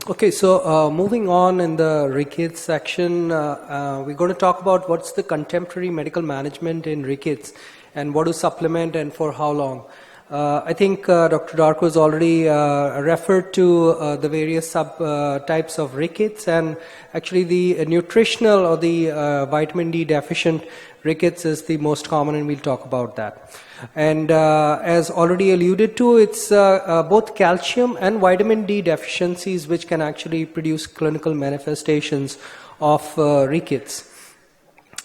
Okay, so moving on in the Rickets section, we're going to talk about what's the contemporary medical management in Rickets and what to supplement and for how long. I think Dr. Darko has already referred to the various types of rickets, and actually the nutritional or the vitamin D deficient rickets is the most common, and we'll talk about that. And as already alluded to, it's both calcium and vitamin D deficiencies which can actually produce clinical manifestations of rickets.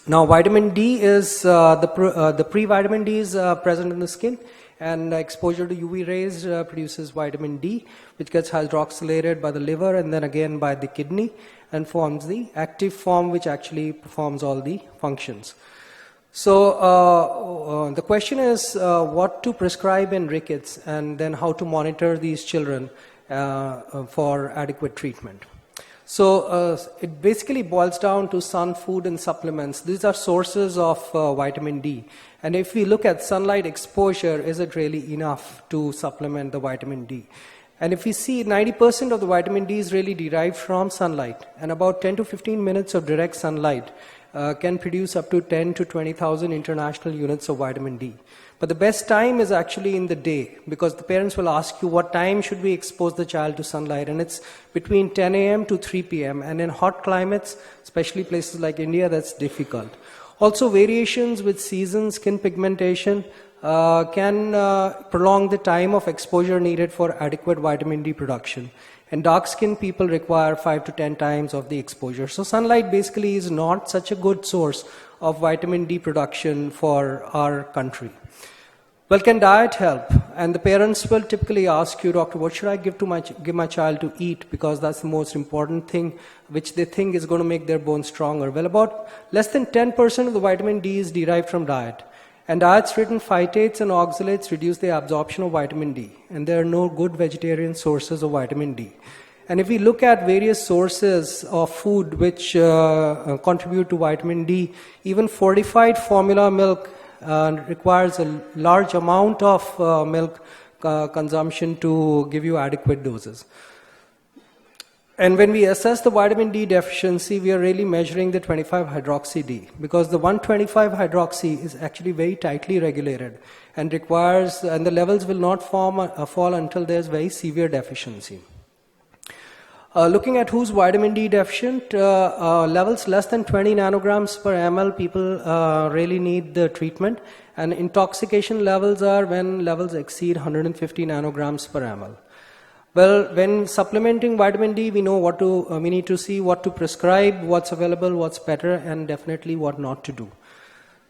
Now, vitamin D is the pre-vitamin D is present in the skin, and exposure to UV rays produces vitamin D, which gets hydroxylated by the liver and then again by the kidney and forms the active form, which actually performs all the functions. So the question is what to prescribe in rickets and then how to monitor these children for adequate treatment. So it basically boils down to sun, food and supplements. These are sources of vitamin D. And if we look at sunlight exposure, is it really enough to supplement the vitamin D? And if we see 90% of the vitamin D is really derived from sunlight, and about 10 to 15 minutes of direct sunlight can produce up to 10 to 20,000 international units of vitamin D. But the best time is actually in the day, because the parents will ask you what time should we expose the child to sunlight, and it's between 10 a.m. to 3 p.m. and in hot climates, especially places like India, that's difficult. Also, variations with seasons, skin pigmentation can prolong the time of exposure needed for adequate vitamin D production. And dark-skinned people require 5 to 10 times of the exposure. So sunlight basically is not such a good source of vitamin D production for our country. Well, can diet help? And the parents will typically ask you, doctor, what should I give my child to eat? Because that's the most important thing which they think is going to make their bones stronger. Well, about less than 10% of the vitamin D is derived from diet. And diets rich in phytates and oxalates reduce the absorption of vitamin D. And there are no good vegetarian sources of vitamin D. And if we look at various sources of food which contribute to vitamin D, even fortified formula milk requires a large amount of milk consumption to give you adequate doses. And when we assess the vitamin D deficiency, we are really measuring the 25-hydroxy-D, because the 125-hydroxy is actually very tightly regulated and requires, and the levels will not fall until there's very severe deficiency. Looking at who's vitamin D deficient, levels less than 20 nanograms per ml, people really need the treatment, and intoxication levels are when levels exceed 150 nanograms per ml. Well, when supplementing vitamin D, we know we need to see what to prescribe, what's available, what's better, and definitely what not to do.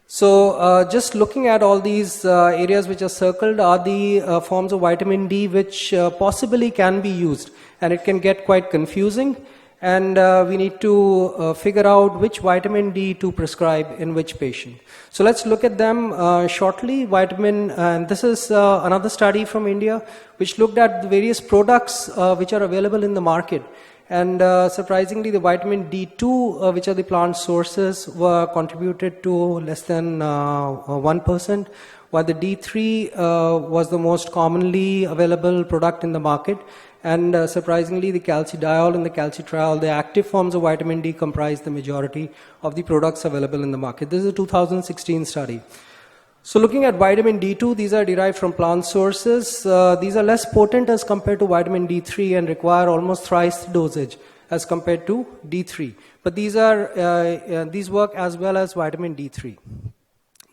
So just looking at all these areas which are circled are the forms of vitamin D which possibly can be used, and it can get quite confusing, and we need to figure out which vitamin D to prescribe in which patient. So let's look at them shortly. And this is another study from India which looked at the various products which are available in the market. And surprisingly, the vitamin D2, which are the plant sources, were contributed to less than 1%, while the D3 was the most commonly available product in the market. And surprisingly, the calcidiol and the calcitriol, the active forms of vitamin D, comprise the majority of the products available in the market. This is a 2016 study. So looking at vitamin D2, these are derived from plant sources. These are less potent as compared to vitamin D3 and require almost thrice the dosage as compared to D3. But these work as well as vitamin D3.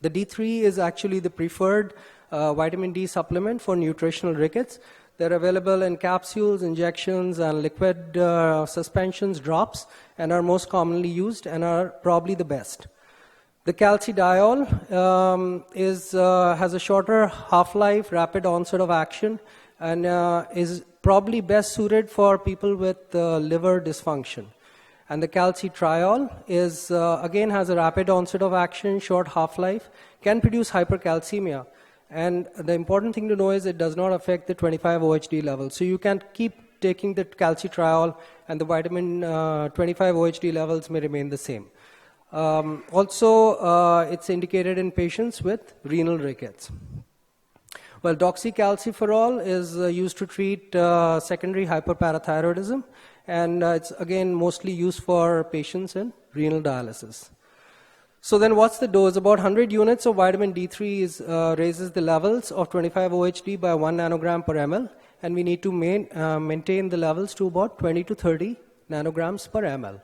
The D3 is actually the preferred vitamin D supplement for nutritional rickets. They're available in capsules, injections, and liquid suspensions, drops, and are most commonly used and are probably the best. The calcidiol has a shorter half-life, rapid onset of action, and is probably best suited for people with liver dysfunction. And the calcitriol again has a rapid onset of action, short half-life, can produce hypercalcemia. And the important thing to know is it does not affect the 25-OHD level. So you can keep taking the calcitriol, and the vitamin 25-OHD levels may remain the same. It's indicated in patients with renal rickets. Well, doxycalciferol is used to treat secondary hyperparathyroidism, and it's again mostly used for patients in renal dialysis. So then what's the dose? About 100 units of vitamin D3 raises the levels of 25-OHD by 1 nanogram per ml, and we need to maintain the levels to about 20 to 30 nanograms per ml.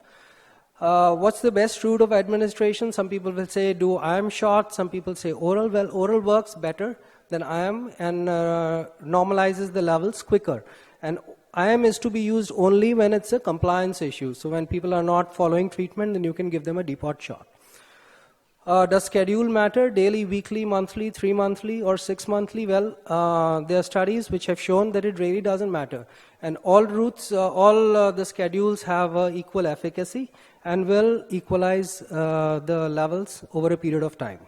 What's the best route of administration? Some people will say do IM shot, some people say oral. Well, oral works better than IM and normalizes the levels quicker. And IM is to be used only when it's a compliance issue. So when people are not following treatment, then you can give them a depot shot. Does schedule matter? Daily, weekly, monthly, 3 monthly, or 6 monthly? Well, there are studies which have shown that it really doesn't matter. And all routes, the schedules have equal efficacy and will equalize the levels over a period of time.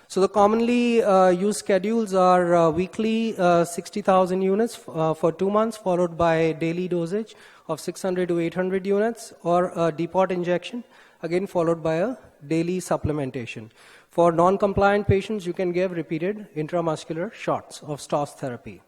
So the commonly used schedules are weekly 60,000 units for 2 months, followed by daily dosage of 600 to 800 units, or a depot injection, again followed by a daily supplementation. For non-compliant patients, you can give repeated intramuscular shots of STOS therapy.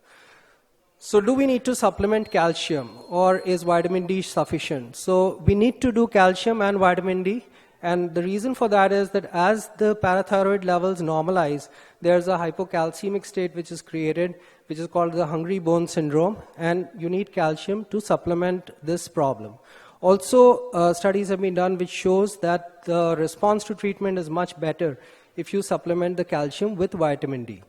So do we need to supplement calcium, or is vitamin D sufficient? So we need to do calcium and vitamin D, and the reason for that is that as the parathyroid levels normalize, there's a hypocalcemic state which is created, which is called the hungry bone syndrome, and you need calcium to supplement this problem. Also, studies have been done which shows that the response to treatment is much better if you supplement the calcium with vitamin D.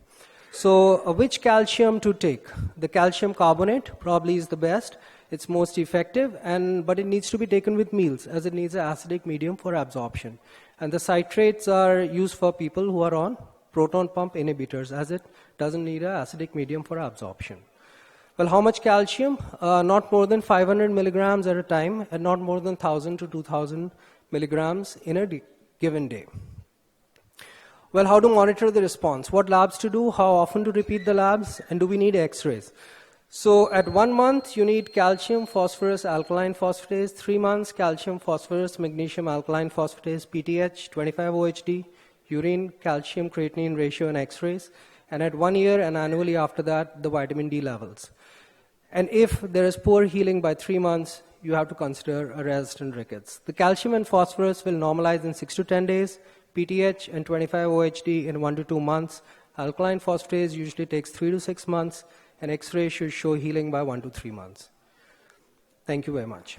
So which calcium to take? The calcium carbonate probably is the best. It's most effective, but it needs to be taken with meals as it needs an acidic medium for absorption. And the citrates are used for people who are on proton pump inhibitors, as it doesn't need an acidic medium for absorption. Well, how much calcium? Not more than 500 milligrams at a time, and not more than 1,000 to 2,000 milligrams in a given day. Well, how to monitor the response? What labs to do? How often to repeat the labs? And do we need X-rays? So at 1 month, you need calcium, phosphorus, alkaline phosphatase. 3 months, calcium, phosphorus, magnesium, alkaline phosphatase, PTH, 25-OHD, urine, calcium, creatinine ratio, and X-rays. And at 1 year and annually after that, the vitamin D levels. And if there is poor healing by 3 months, you have to consider a resistant rickets. The calcium and phosphorus will normalize in 6 to 10 days, PTH and 25-OHD in 1 to 2 months. Alkaline phosphatase usually takes 3 to 6 months, and X-ray should show healing by 1 to 3 months. Thank you very much.